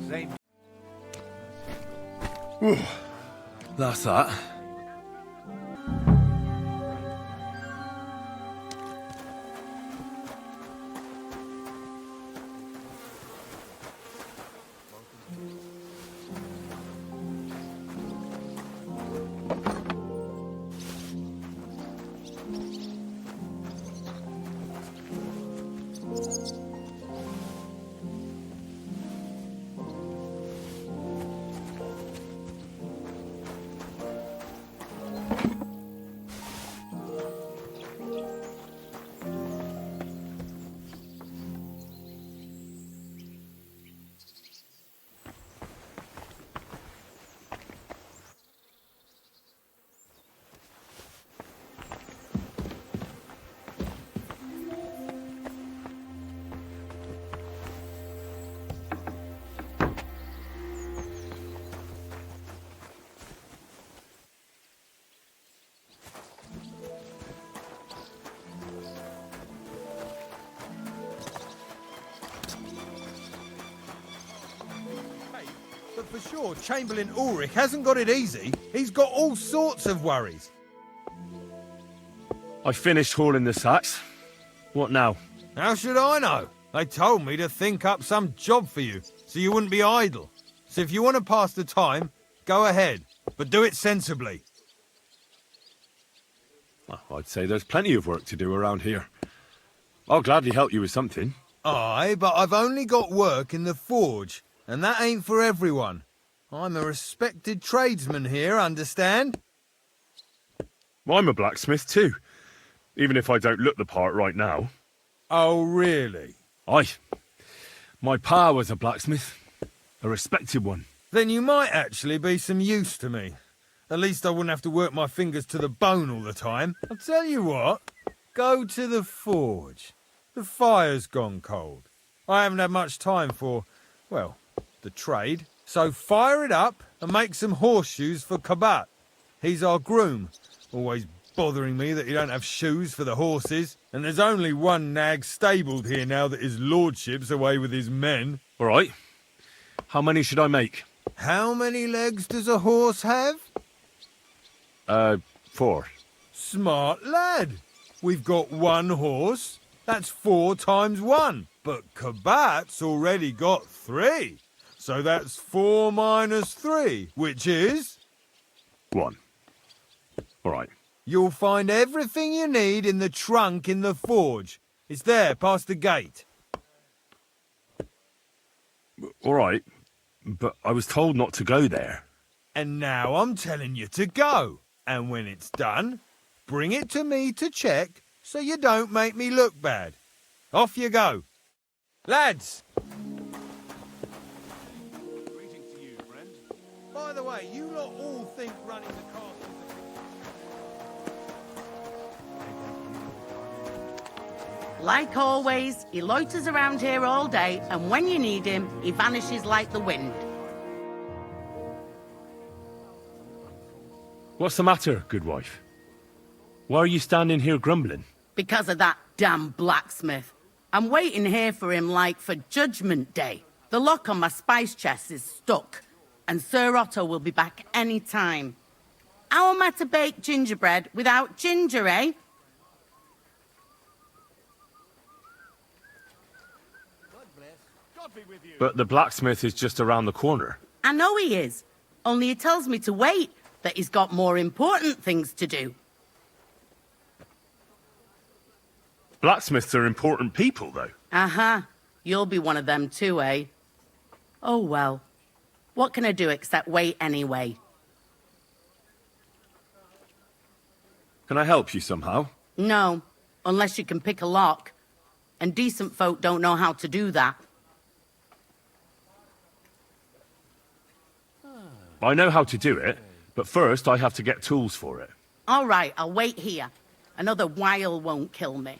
Same. Whew. That's that. But for sure, Chamberlain Ulrich hasn't got it easy. He's got all sorts of worries. I finished hauling the sacks. What now? How should I know? They told me to think up some job for you, so you wouldn't be idle. So if you want to pass the time, go ahead. But do it sensibly. Well, I'd say there's plenty of work to do around here. I'll gladly help you with something. Aye, but I've only got work in the forge, and that ain't for everyone. I'm a respected tradesman here, understand? I'm a blacksmith too, even if I don't look the part right now. Oh, really? Aye. My pa was a blacksmith, a respected one. Then you might actually be some use to me. At least I wouldn't have to work my fingers to the bone all the time. I'll tell you what, go to the forge. The fire's gone cold. I haven't had much time for, well, the trade. So fire it up and make some horseshoes for Kabat. He's our groom, always bothering me that you don't have shoes for the horses. And there's only one nag stabled here now that his lordship's away with his men. All right. How many should I make? How many legs does a horse have? 4. Smart lad. We've got one horse. That's 4 times 1. But Kabat's already got 3. So that's 4 minus 3, which is... 1. All right. You'll find everything you need in the trunk in the forge. It's there, past the gate. All right. But I was told not to go there. And now I'm telling you to go. And when it's done, bring it to me to check so you don't make me look bad. Off you go. Lads! Greetings to you, friend. By the way, you lot all think running the castle... Like always, he loiters around here all day, and when you need him, he vanishes like the wind. What's the matter, good wife? Why are you standing here grumbling? Because of that damn blacksmith. I'm waiting here for him like for Judgment Day. The lock on my spice chest is stuck, and Sir Otto will be back any time. How am I to bake gingerbread without ginger, eh? But the blacksmith is just around the corner. I know he is, only he tells me to wait, that he's got more important things to do. Blacksmiths are important people, though. Uh-huh. You'll be one of them too, eh? Oh, well. What can I do except wait anyway? Can I help you somehow? No, unless you can pick a lock. And decent folk don't know how to do that. I know how to do it, but first I have to get tools for it. All right, I'll wait here. Another while won't kill me.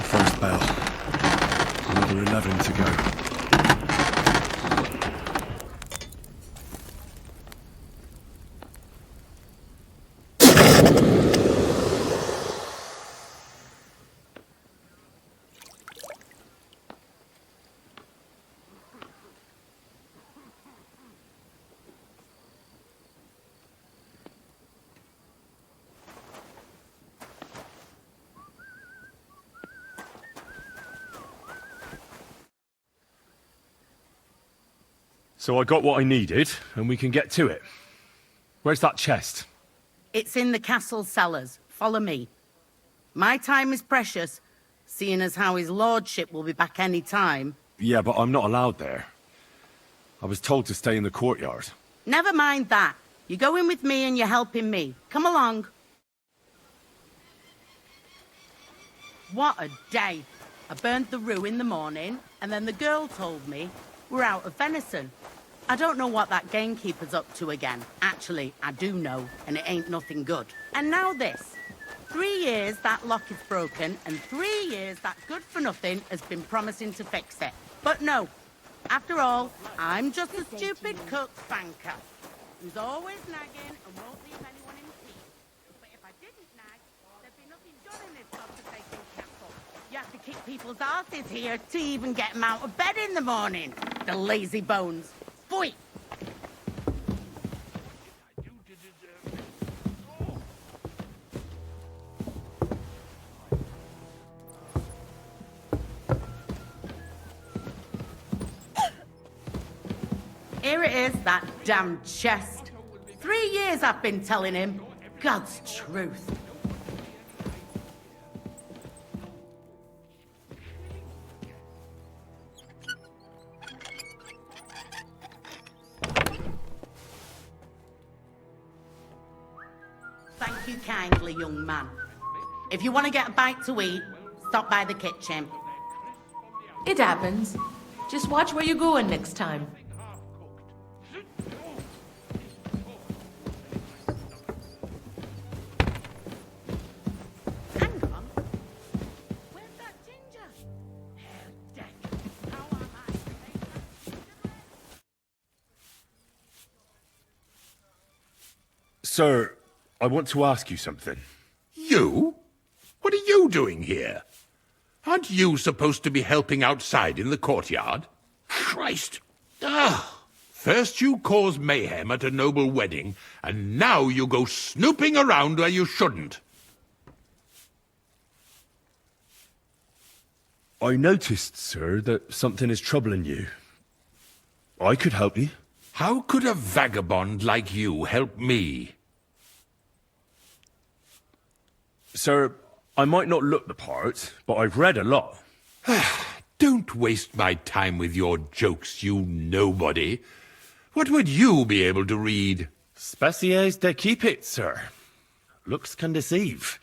First bell. Another 11 to go. So I got what I needed, and we can get to it. Where's that chest? It's in the castle cellars. Follow me. My time is precious, seeing as how his lordship will be back any time. Yeah, but I'm not allowed there. I was told to stay in the courtyard. Never mind that. You're going with me and you're helping me. Come along. What a day. I burned the rue in the morning, and then the girl told me we're out of venison. I don't know what that gamekeeper's up to again. Actually, I do know, and it ain't nothing good. And now this. 3 years that lock is broken, and 3 years that good-for-nothing has been promising to fix it. But no. After all, I'm just a stupid cook spanker who's always nagging and won't leave anyone in peace. But if I didn't nag, there'd be nothing done in this godforsaken castle. You have to kick people's asses here to even get them out of bed in the morning. The lazy bones. Boy! Here it is, that damn chest. 3 years I've been telling him. God's truth. Thank you kindly, young man. If you want to get a bite to eat, stop by the kitchen. It happens. Just watch where you're going next time. Hang on. Where's that ginger? Oh, deck. How am I to make that gingerbread? Sir, I want to ask you something. You? What are you doing here? Aren't you supposed to be helping outside in the courtyard? Christ! First you cause mayhem at a noble wedding, and now you go snooping around where you shouldn't. I noticed, sir, that something is troubling you. I could help you. How could a vagabond like you help me? Sir, I might not look the part, but I've read a lot. Don't waste my time with your jokes, you nobody. What would you be able to read? Species de keep it, sir. Looks can deceive.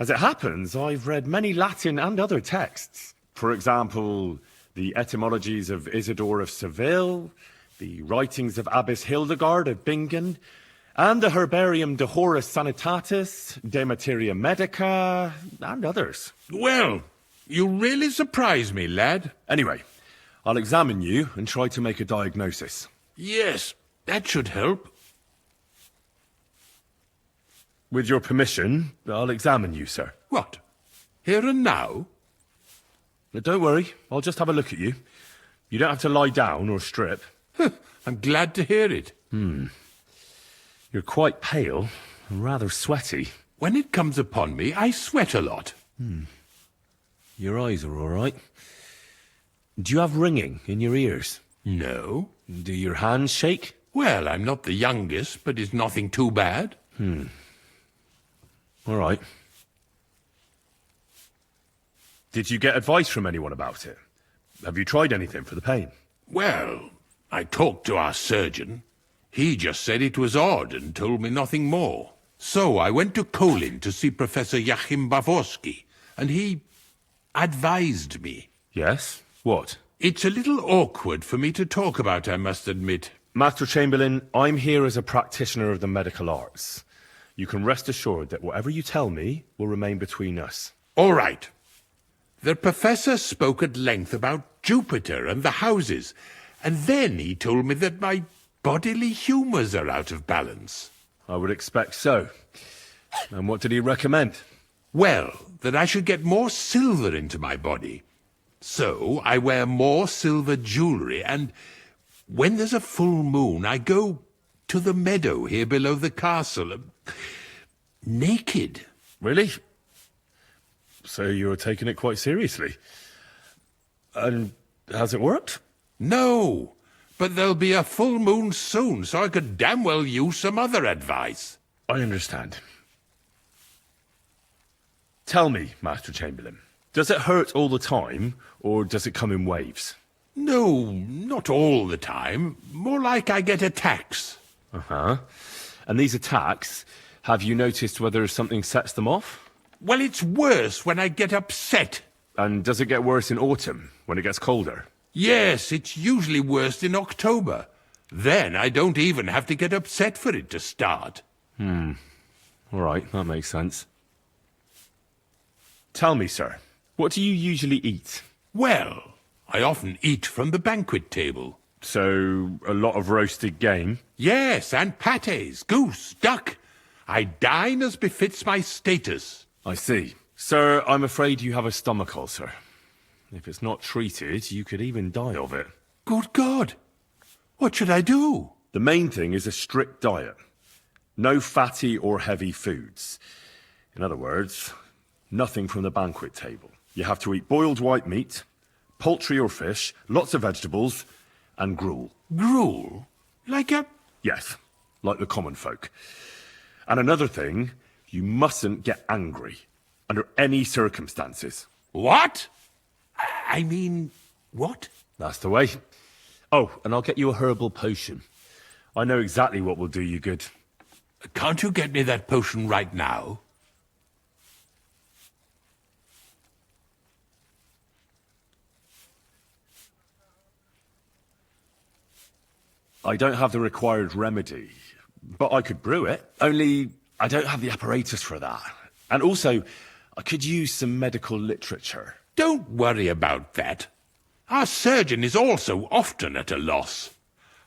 As it happens, I've read many Latin and other texts. For example, the etymologies of Isidore of Seville, the writings of Abbess Hildegard of Bingen, and the Herbarium de Horis Sanitatis, De Materia Medica, and others. Well, you really surprise me, lad. Anyway, I'll examine you and try to make a diagnosis. Yes, that should help. With your permission, I'll examine you, sir. What? Here and now? Now, don't worry, I'll just have a look at you. You don't have to lie down or strip. I'm glad to hear it. You're quite pale and rather sweaty. When it comes upon me, I sweat a lot. Your eyes are all right. Do you have ringing in your ears? No. Do your hands shake? Well, I'm not the youngest, but it's nothing too bad. All right. Did you get advice from anyone about it? Have you tried anything for the pain? Well, I talked to our surgeon. He just said it was odd and told me nothing more. So I went to Kolin to see Professor Joachim Bavorsky, and he advised me. Yes? What? It's a little awkward for me to talk about, I must admit. Master Chamberlain, I'm here as a practitioner of the medical arts. You can rest assured that whatever you tell me will remain between us. All right. The professor spoke at length about Jupiter and the houses, and then he told me that my bodily humours are out of balance. I would expect so. And what did he recommend? Well, that I should get more silver into my body. So I wear more silver jewellery, and when there's a full moon, I go to the meadow here below the castle, naked. Really? So you're taking it quite seriously. And has it worked? No, but there'll be a full moon soon, so I could damn well use some other advice. I understand. Tell me, Master Chamberlain, does it hurt all the time, or does it come in waves? No, not all the time. More like I get attacks. Uh-huh. And these attacks, have you noticed whether something sets them off? Well, it's worse when I get upset. And does it get worse in autumn, when it gets colder? Yes, it's usually worst in October. Then I don't even have to get upset for it to start. All right, that makes sense. Tell me, sir, what do you usually eat? Well, I often eat from the banquet table. So, a lot of roasted game? Yes, and pâtés, goose, duck. I dine as befits my status. I see. Sir, I'm afraid you have a stomach ulcer. If it's not treated, you could even die of it. Good God! What should I do? The main thing is a strict diet. No fatty or heavy foods. In other words, nothing from the banquet table. You have to eat boiled white meat, poultry or fish, lots of vegetables, and gruel. Gruel? Like a... Yes, like the common folk. And another thing, you mustn't get angry, under any circumstances. What? I mean, what? That's the way. Oh, and I'll get you a herbal potion. I know exactly what will do you good. Can't you get me that potion right now? I don't have the required remedy, but I could brew it. Only, I don't have the apparatus for that. And also, I could use some medical literature. Don't worry about that. Our surgeon is also often at a loss.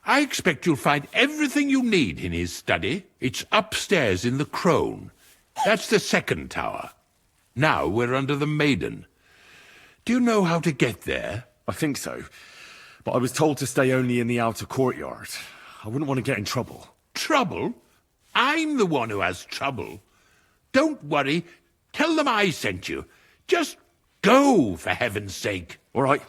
I expect you'll find everything you need in his study. It's upstairs in the Crone. That's the second tower. Now we're under the Maiden. Do you know how to get there? I think so. But I was told to stay only in the outer courtyard. I wouldn't want to get in trouble. Trouble? I'm the one who has trouble. Don't worry. Tell them I sent you. Just go, for heaven's sake. All right.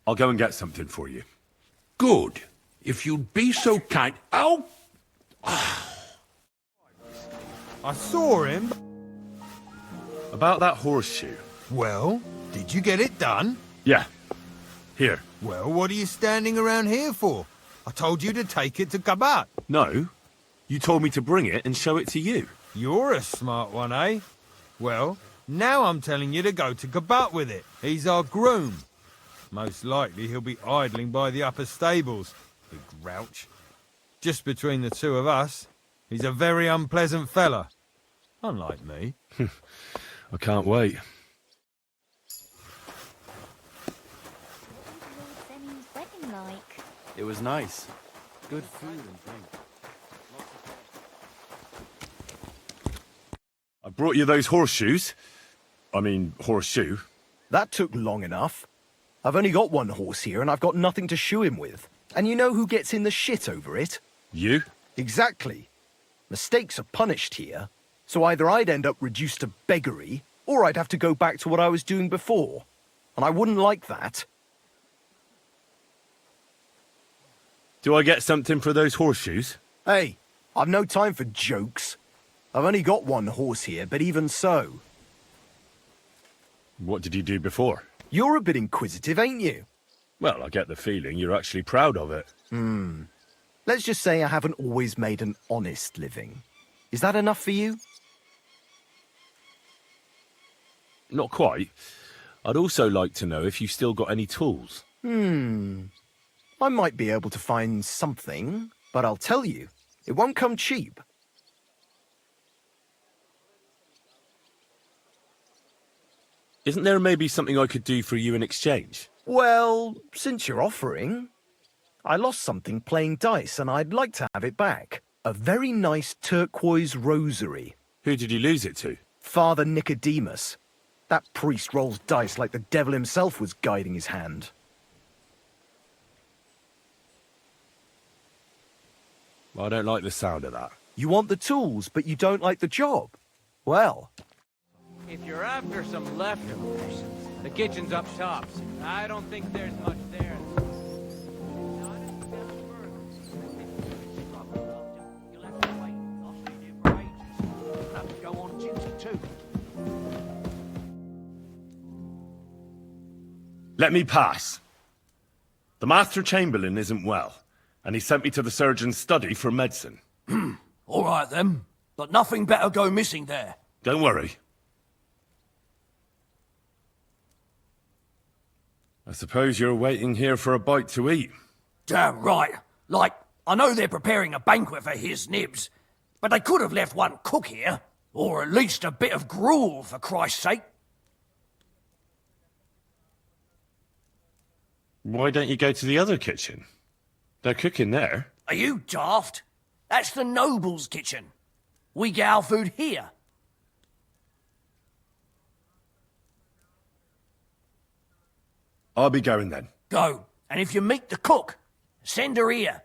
I'll go and get something for you. Good. If you'd be so kind... Oh! I saw him. About that horseshoe. Well, did you get it done? Yeah. Here. Well, what are you standing around here for? I told you to take it to Kabat. No. You told me to bring it and show it to you. You're a smart one, eh? Well, now I'm telling you to go to Kabat with it. He's our groom. Most likely he'll be idling by the upper stables. Big grouch. Just between the two of us, he's a very unpleasant fella. Unlike me. I can't wait. It was nice. Good food and drink. I brought you those horseshoes. I mean, horseshoe. That took long enough. I've only got one horse here and I've got nothing to shoe him with. And you know who gets in the shit over it? You? Exactly. Mistakes are punished here. So either I'd end up reduced to beggary, or I'd have to go back to what I was doing before. And I wouldn't like that. Do I get something for those horseshoes? Hey, I've no time for jokes. I've only got one horse here, but even so. What did you do before? You're a bit inquisitive, ain't you? Well, I get the feeling you're actually proud of it. Let's just say I haven't always made an honest living. Is that enough for you? Not quite. I'd also like to know if you've still got any tools. I might be able to find something, but I'll tell you, it won't come cheap. Isn't there maybe something I could do for you in exchange? Well, since you're offering, I lost something playing dice and I'd like to have it back. A very nice turquoise rosary. Who did you lose it to? Father Nicodemus. That priest rolls dice like the devil himself was guiding his hand. Well, I don't like the sound of that. You want the tools, but you don't like the job. Well, If you're after some leftovers, the kitchen's up top. I don't think there's much there. Let me pass. The Master Chamberlain isn't well, and he sent me to the surgeon's study for medicine. All right then, but nothing better go missing there. Don't worry. I suppose you're waiting here for a bite to eat. Damn right. Like, I know they're preparing a banquet for his nibs, but they could have left one cook here, or at least a bit of gruel, for Christ's sake. Why don't you go to the other kitchen? They're cooking there. Are you daft? That's the noble's kitchen. We get our food here. I'll be going then. Go, and if you meet the cook, send her here.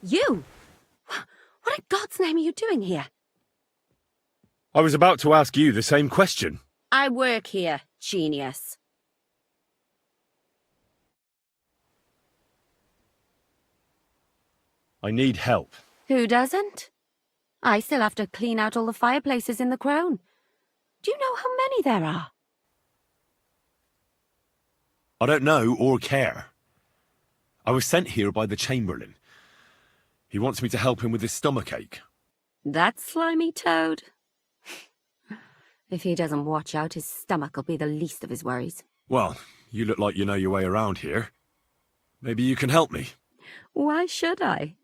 You? What in God's name are you doing here? I was about to ask you the same question. I work here, genius. I need help. Who doesn't? I still have to clean out all the fireplaces in the crown. Do you know how many there are? I don't know or care. I was sent here by the Chamberlain. He wants me to help him with his stomachache. That slimy toad. If he doesn't watch out, his stomach will be the least of his worries. Well, you look like you know your way around here. Maybe you can help me. Why should I?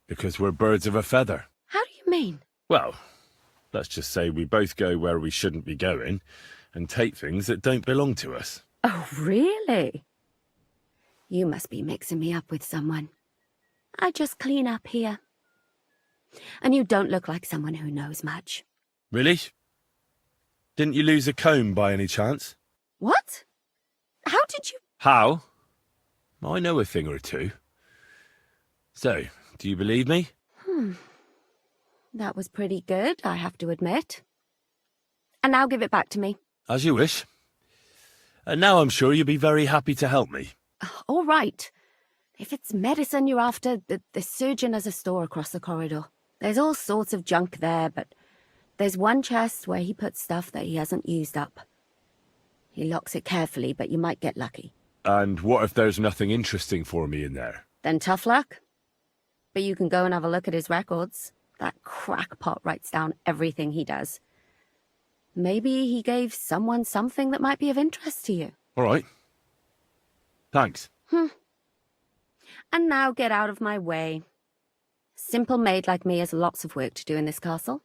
Because we're birds of a feather. How do you mean? Well, let's just say we both go where we shouldn't be going and take things that don't belong to us. Oh, really? You must be mixing me up with someone. I just clean up here. And you don't look like someone who knows much. Really? Didn't you lose a comb by any chance? What? How did you... How? I know a thing or two. So, do you believe me? That was pretty good, I have to admit. And now give it back to me. As you wish. And now I'm sure you'll be very happy to help me. All right. If it's medicine you're after, the surgeon has a store across the corridor. There's all sorts of junk there, but there's one chest where he puts stuff that he hasn't used up. He locks it carefully, but you might get lucky. And what if there's nothing interesting for me in there? Then tough luck. But you can go and have a look at his records. That crackpot writes down everything he does. Maybe he gave someone something that might be of interest to you. All right. Thanks. And now get out of my way. Simple maid like me has lots of work to do in this castle.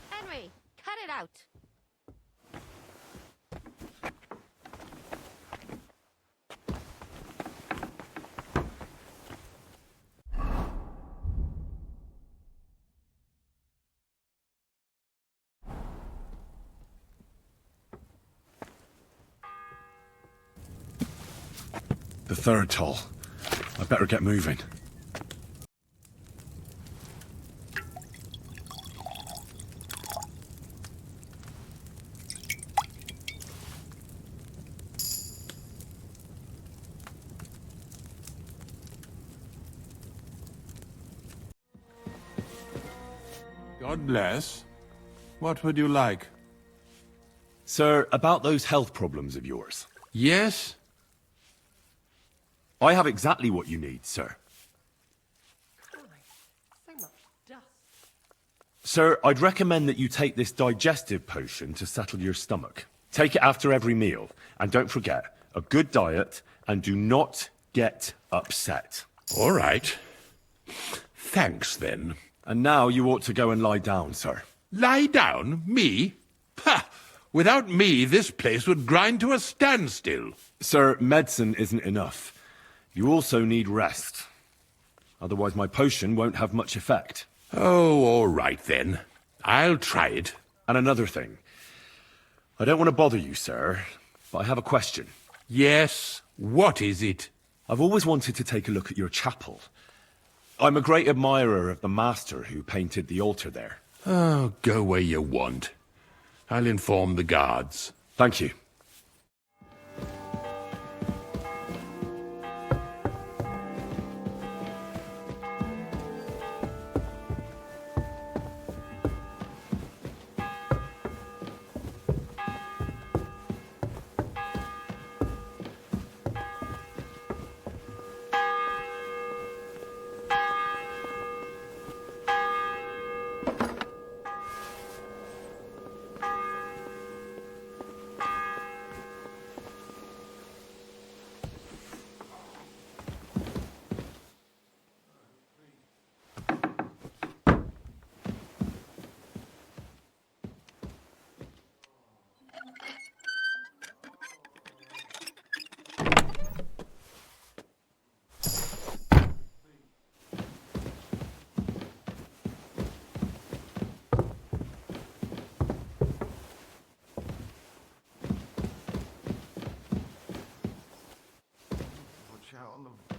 Henry, cut it out. The third toll. I better get moving. God bless. What would you like? Sir, about those health problems of yours. Yes? I have exactly what you need, sir. Sir, I'd recommend that you take this digestive potion to settle your stomach. Take it after every meal. And don't forget, a good diet, and do not get upset. All right. Thanks, then. And now you ought to go and lie down, sir. Lie down? Me? Ha! Without me, this place would grind to a standstill. Sir, medicine isn't enough. You also need rest. Otherwise my potion won't have much effect. Oh, all right then. I'll try it. And another thing. I don't want to bother you, sir, but I have a question. Yes? What is it? I've always wanted to take a look at your chapel. I'm a great admirer of the master who painted the altar there. Oh, go where you want. I'll inform the guards. Thank you.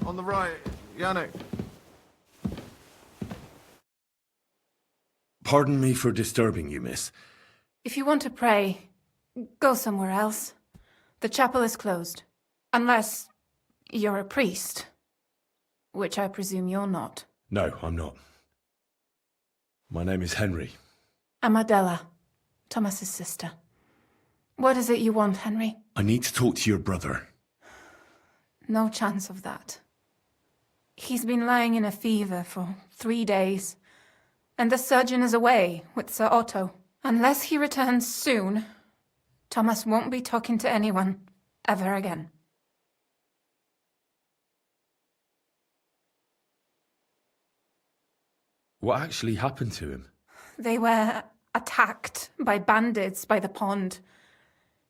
On the right, Yannick. Pardon me for disturbing you, miss. If you want to pray, go somewhere else. The chapel is closed. Unless you're a priest. Which I presume you're not. No, I'm not. My name is Henry. I'm Adela, Thomas's sister. What is it you want, Henry? I need to talk to your brother. No chance of that. He's been lying in a fever for 3 days, and the surgeon is away with Sir Otto. Unless he returns soon, Thomas won't be talking to anyone ever again. What actually happened to him? They were attacked by bandits by the pond.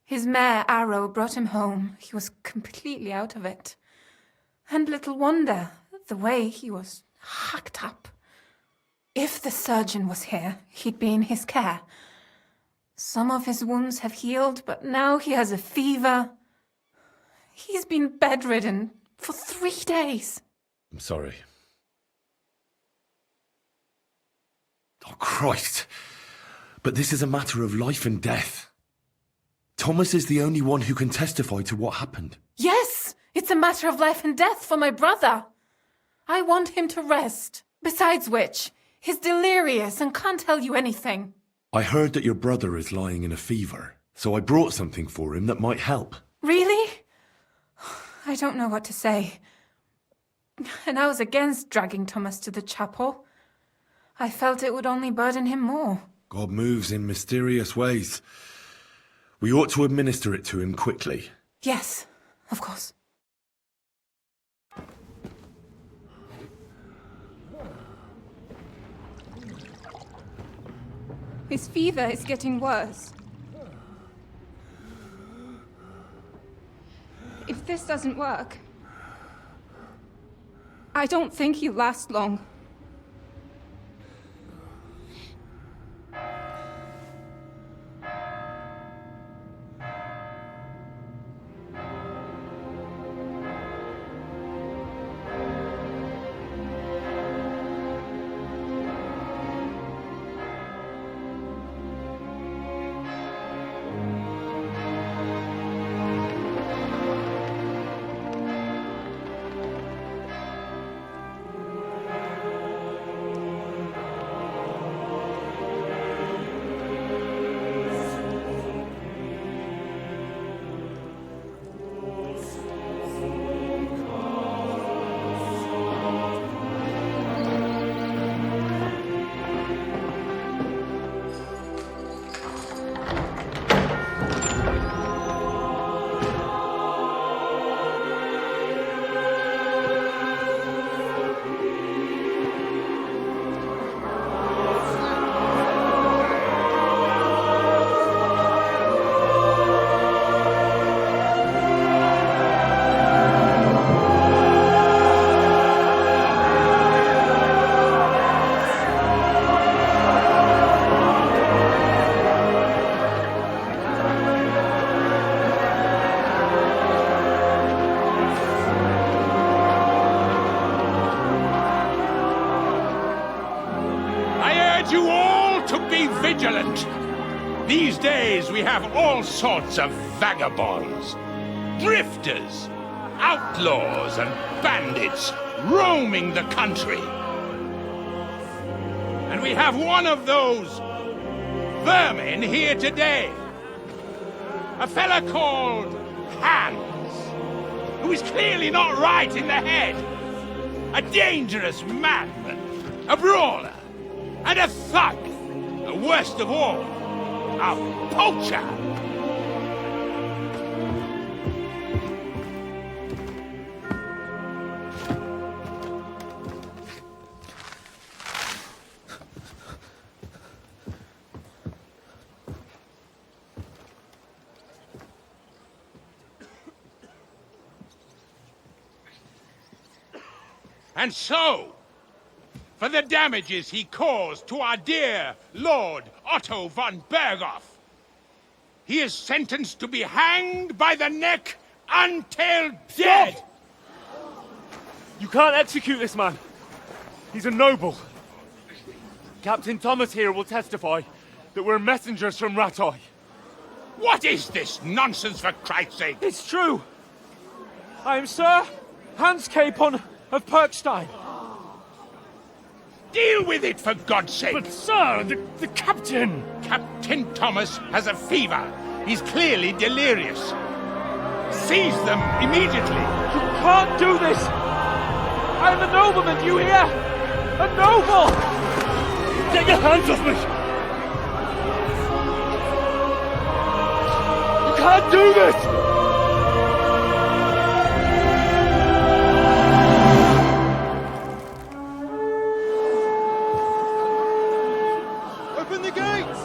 His mare, Arrow, brought him home. He was completely out of it. And little wonder, the way he was hacked up. If the surgeon was here, he'd be in his care. Some of his wounds have healed, but now he has a fever. He's been bedridden for 3 days. I'm sorry. Oh, Christ. But this is a matter of life and death. Thomas is the only one who can testify to what happened. Yes, it's a matter of life and death for my brother. I want him to rest. Besides which, he's delirious and can't tell you anything. I heard that your brother is lying in a fever, so I brought something for him that might help. Really? I don't know what to say. And I was against dragging Thomas to the chapel. I felt it would only burden him more. God moves in mysterious ways. We ought to administer it to him quickly. Yes, of course. His fever is getting worse. If this doesn't work, I don't think he'll last long. Vigilant. These days we have all sorts of vagabonds, drifters, outlaws and bandits roaming the country. And we have one of those vermin here today. A fella called Hans, who is clearly not right in the head. A dangerous madman, a brawler, and a thug. The worst of all, a poacher. And so, for the damages he caused to our dear Lord Otto von Bergow, he is sentenced to be hanged by the neck until dead. You can't execute this man. He's a noble. Captain Thomas here will testify that we're messengers from Rattay. What is this nonsense, for Christ's sake? It's true. I am Sir Hans Capon of Perkstein. Deal with it, for God's sake! But, sir, the captain... Captain Thomas has a fever. He's clearly delirious. Seize them immediately. You can't do this! I am a nobleman, do you hear? A noble! Get your hands off me! You can't do this! Open the gates!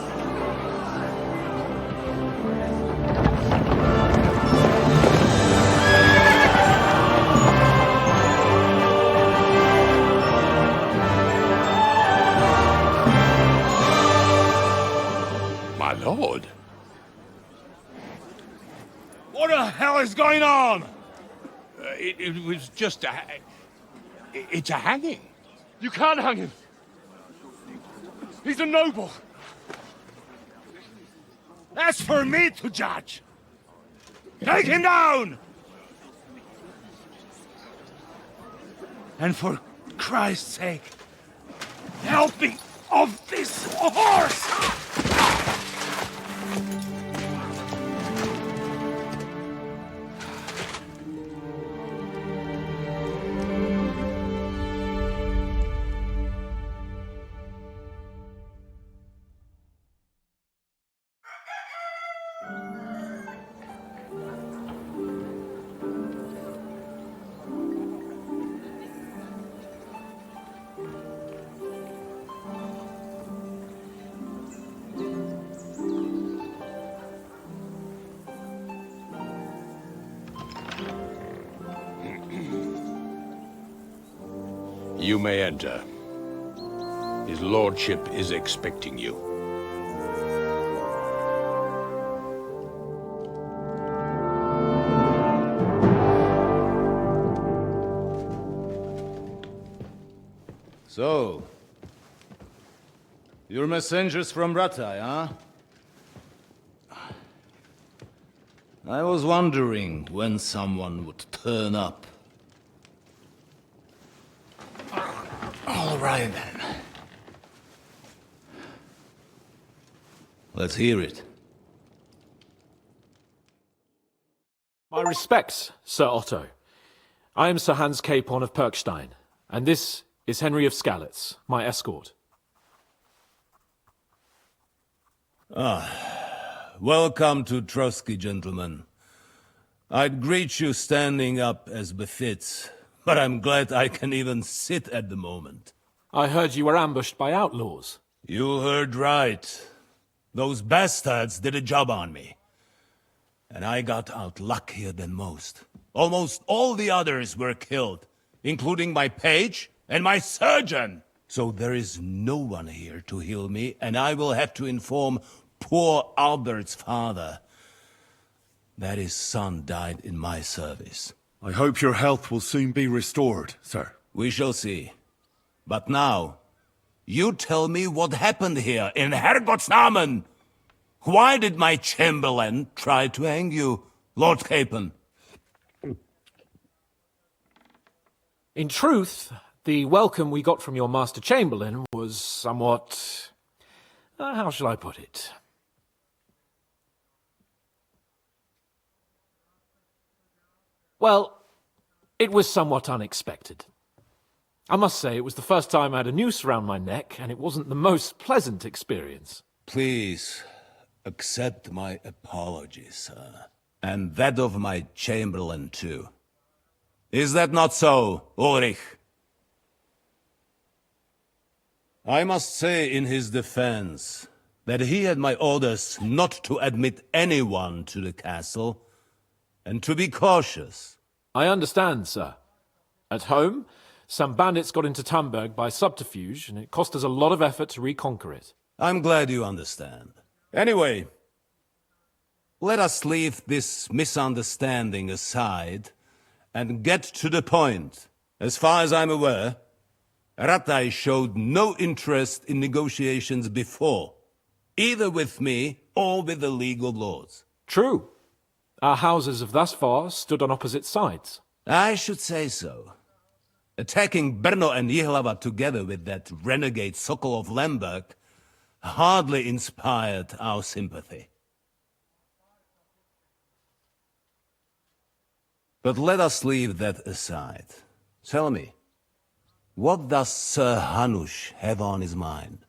My lord. What the hell is going on? It was just a... It's a hanging. You can't hang him. He's a noble. That's for me to judge. Take him down! And for Christ's sake, help me off this horse! You may enter. His lordship is expecting you. So, you're messengers from Rattay, huh? I was wondering when someone would turn up. All right, then. Let's hear it. My respects, Sir Otto. I am Sir Hans Capon of Perkstein, and this is Henry of Skalitz, my escort. Welcome to Trotsky, gentlemen. I'd greet you standing up as befits, but I'm glad I can even sit at the moment. I heard you were ambushed by outlaws. You heard right. Those bastards did a job on me. And I got out luckier than most. Almost all the others were killed, including my page and my surgeon. So there is no one here to heal me, and I will have to inform poor Albert's father that his son died in my service. I hope your health will soon be restored, sir. We shall see. But now, you tell me what happened here in Herrgottsnamen. Why did my Chamberlain try to hang you, Lord Capon? In truth, the welcome we got from your Master Chamberlain was somewhat... how shall I put it? Well, it was somewhat unexpected. I must say, it was the first time I had a noose around my neck, and it wasn't the most pleasant experience. Please, accept my apologies, sir. And that of my Chamberlain, too. Is that not so, Ulrich? I must say in his defense that he had my orders not to admit anyone to the castle, and to be cautious. I understand, sir. At home, some bandits got into Tamberg by subterfuge, and it cost us a lot of effort to reconquer it. I'm glad you understand. Anyway, let us leave this misunderstanding aside and get to the point, As far as I'm aware, Ratai showed no interest in negotiations before, either with me or with the League of Lords. True. Our houses have thus far stood on opposite sides. I should say so. Attacking Brno and Jihlava together with that renegade Sokol of Lemberg hardly inspired our sympathy. But let us leave that aside. Tell me, what does Sir Hanush have on his mind?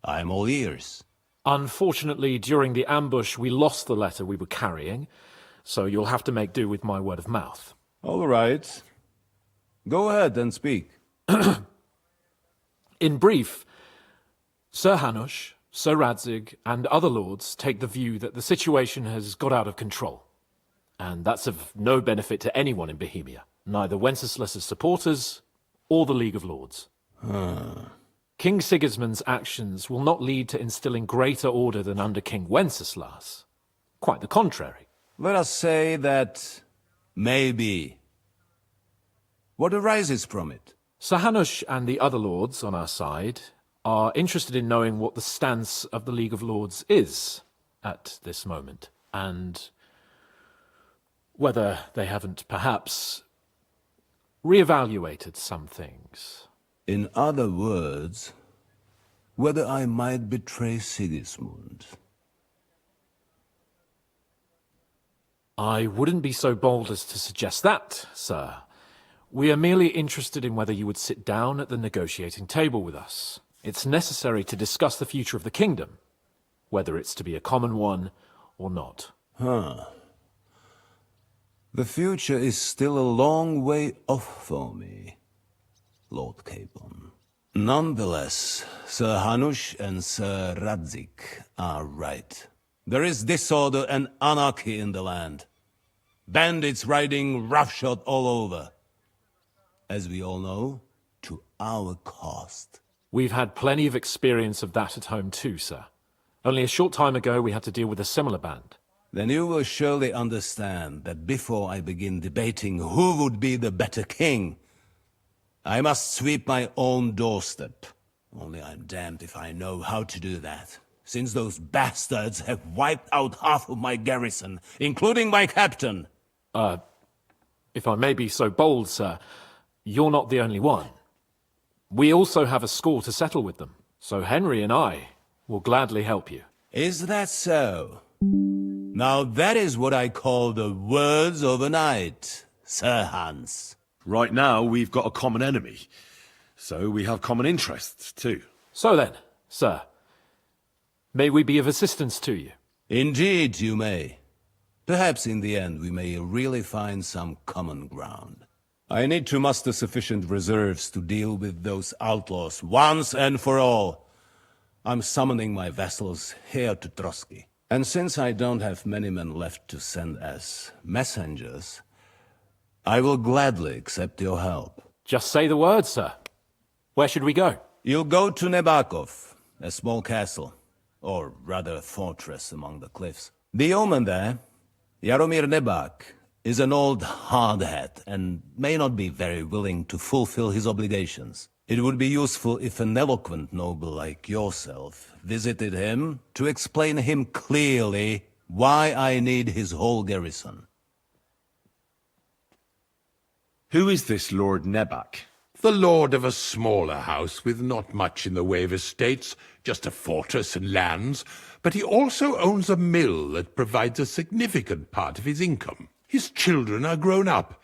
I am all ears. Unfortunately, during the ambush, we lost the letter we were carrying, so you'll have to make do with my word of mouth. All right. Go ahead and speak. In brief, Sir Hanush, Sir Radzig, and other lords take the view that the situation has got out of control. And that's of no benefit to anyone in Bohemia, neither Wenceslas's supporters or the League of Lords. King Sigismund's actions will not lead to instilling greater order than under King Wenceslas. Quite the contrary. Let us say that maybe. What arises from it? Sir Hanush and the other lords on our side are interested in knowing what the stance of the League of Lords is at this moment, and whether they haven't perhaps reevaluated some things. In other words, whether I might betray Sigismund. I wouldn't be so bold as to suggest that, sir. We are merely interested in whether you would sit down at the negotiating table with us. It's necessary to discuss the future of the kingdom, whether it's to be a common one or not. The future is still a long way off for me, Lord Capon. Nonetheless, Sir Hanush and Sir Radzig are right. There is disorder and anarchy in the land. Bandits riding roughshod all over. As we all know, to our cost. We've had plenty of experience of that at home too, sir. Only a short time ago we had to deal with a similar band. Then you will surely understand that before I begin debating who would be the better king, I must sweep my own doorstep. Only I'm damned if I know how to do that, since those bastards have wiped out half of my garrison, including my captain. If I may be so bold, sir, you're not the only one. We also have a score to settle with them, so Henry and I will gladly help you. Is that so? Now that is what I call the words of a knight, Sir Hans. Right now, we've got a common enemy, so we have common interests too. So then, sir, may we be of assistance to you? Indeed you may. Perhaps in the end we may really find some common ground. I need to muster sufficient reserves to deal with those outlaws once and for all. I'm summoning my vassals here to Trotsky. And since I don't have many men left to send as messengers, I will gladly accept your help. Just say the word, sir. Where should we go? You'll go to Nebakov, a small castle, or rather a fortress among the cliffs. The yeoman there, Jaromir Nebak, is an old hardhat and may not be very willing to fulfill his obligations. It would be useful if an eloquent noble like yourself visited him to explain him clearly why I need his whole garrison. Who is this Lord Nebak? The lord of a smaller house with not much in the way of estates, just a fortress and lands, but he also owns a mill that provides a significant part of his income. His children are grown up.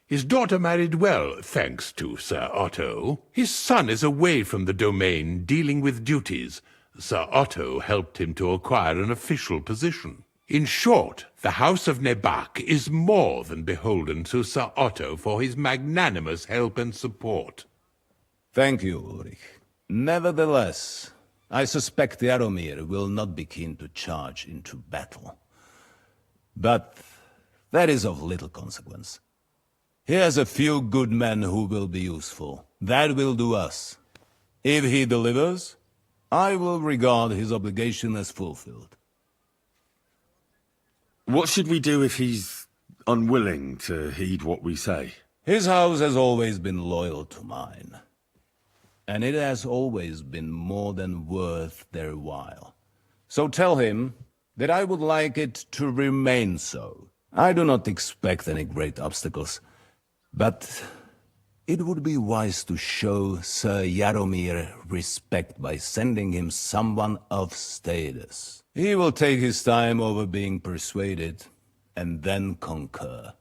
His daughter married well, thanks to Sir Otto. His son is away from the domain, dealing with duties. Sir Otto helped him to acquire an official position. In short, the House of Nebak is more than beholden to Sir Otto for his magnanimous help and support. Thank you, Ulrich. Nevertheless, I suspect Jaromir will not be keen to charge into battle. But that is of little consequence. Here's a few good men who will be useful. That will do us. If he delivers, I will regard his obligation as fulfilled. What should we do if he's unwilling to heed what we say? His house has always been loyal to mine. And it has always been more than worth their while. So tell him that I would like it to remain so. I do not expect any great obstacles, but it would be wise to show Sir Jaromir respect by sending him someone of status. He will take his time over being persuaded, and then concur,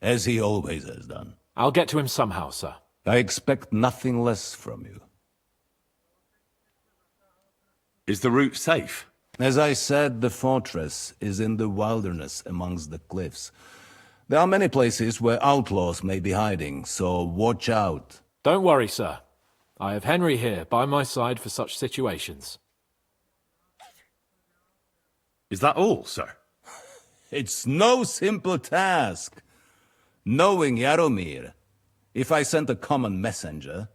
as he always has done. I'll get to him somehow, sir. I expect nothing less from you. Is the route safe? As I said, the fortress is in the wilderness amongst the cliffs. There are many places where outlaws may be hiding, so watch out. Don't worry, sir. I have Henry here by my side for such situations. Is that all, sir? It's no simple task. Knowing Jaromir, if I sent a common messenger,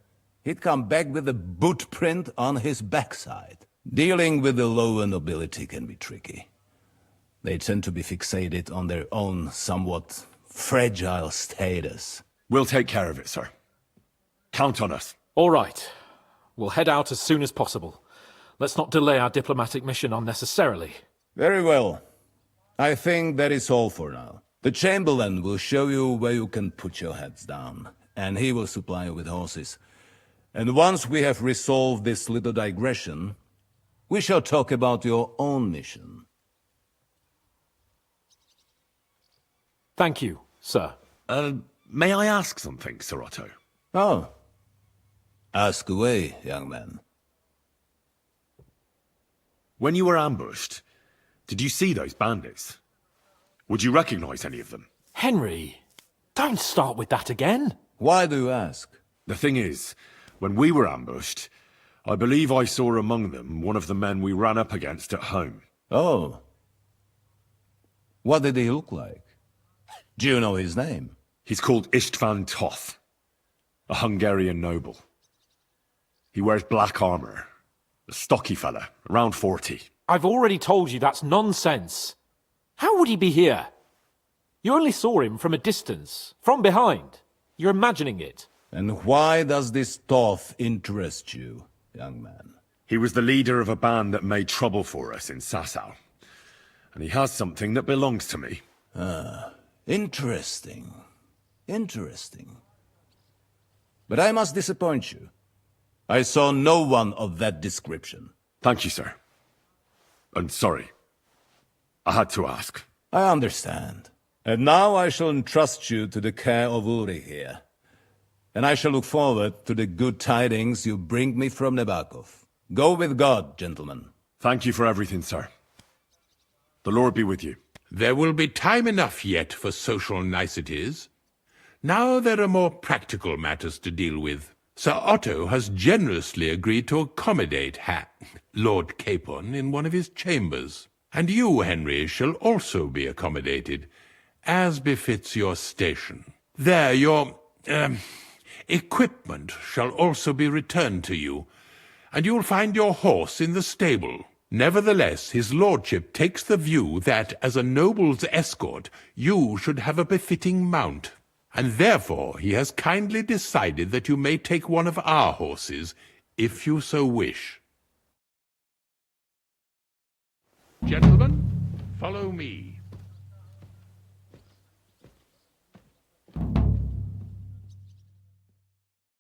he'd come back with a boot print on his backside. Dealing with the lower nobility can be tricky. They tend to be fixated on their own somewhat fragile status. We'll take care of it, sir. Count on us. All right. We'll head out as soon as possible. Let's not delay our diplomatic mission unnecessarily. Very well. I think that is all for now. The Chamberlain will show you where you can put your heads down, and he will supply you with horses. And once we have resolved this little digression, we shall talk about your own mission. Thank you, sir. May I ask something, Sir Otto? Oh. Ask away, young man. When you were ambushed, did you see those bandits? Would you recognize any of them? Henry, don't start with that again. Why do you ask? The thing is, when we were ambushed, I believe I saw among them one of the men we ran up against at home. Oh. What did he look like? Do you know his name? He's called Istvan Toth, a Hungarian noble. He wears black armor, a stocky fella, around 40. I've already told you that's nonsense. How would he be here? You only saw him from a distance, from behind. You're imagining it. And why does this Toth interest you, young man? He was the leader of a band that made trouble for us in Sasau. And he has something that belongs to me. Ah, interesting. Interesting. But I must disappoint you. I saw no one of that description. Thank you, sir. And sorry. I had to ask. I understand. And now I shall entrust you to the care of Ulrich here. And I shall look forward to the good tidings you bring me from Nebakov. Go with God, gentlemen. Thank you for everything, sir. The Lord be with you. There will be time enough yet for social niceties. Now there are more practical matters to deal with. Sir Otto has generously agreed to accommodate Lord Capon in one of his chambers. And you, Henry, shall also be accommodated, as befits your station. There, your, equipment shall also be returned to you, and you'll find your horse in the stable. Nevertheless, his lordship takes the view that, as a noble's escort, you should have a befitting mount, and therefore he has kindly decided that you may take one of our horses, if you so wish. Gentlemen, follow me.